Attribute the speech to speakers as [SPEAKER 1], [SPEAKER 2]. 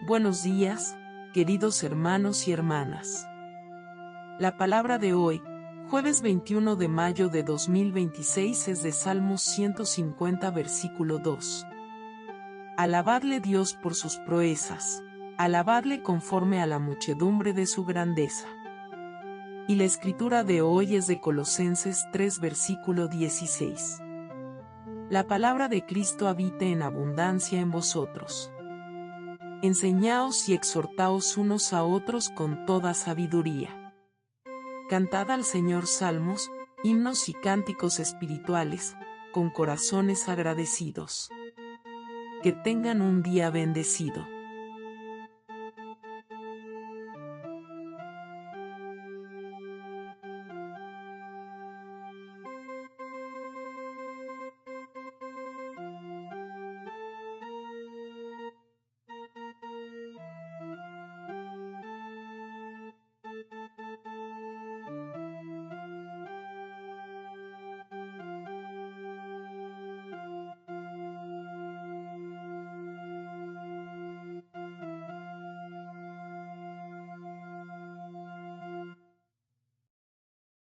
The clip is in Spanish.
[SPEAKER 1] Buenos días, queridos hermanos y hermanas. La palabra de hoy, jueves 21 de mayo de 2026, es de Salmos 150, versículo 2. Alabadle Dios por sus proezas, alabadle conforme a la muchedumbre de su grandeza. Y la escritura de hoy es de Colosenses 3, versículo 16. La palabra de Cristo habite en abundancia en vosotros. Enseñaos y exhortaos unos a otros con toda sabiduría. Cantad al Señor salmos, himnos y cánticos espirituales, con corazones agradecidos. Que tengan un día bendecido.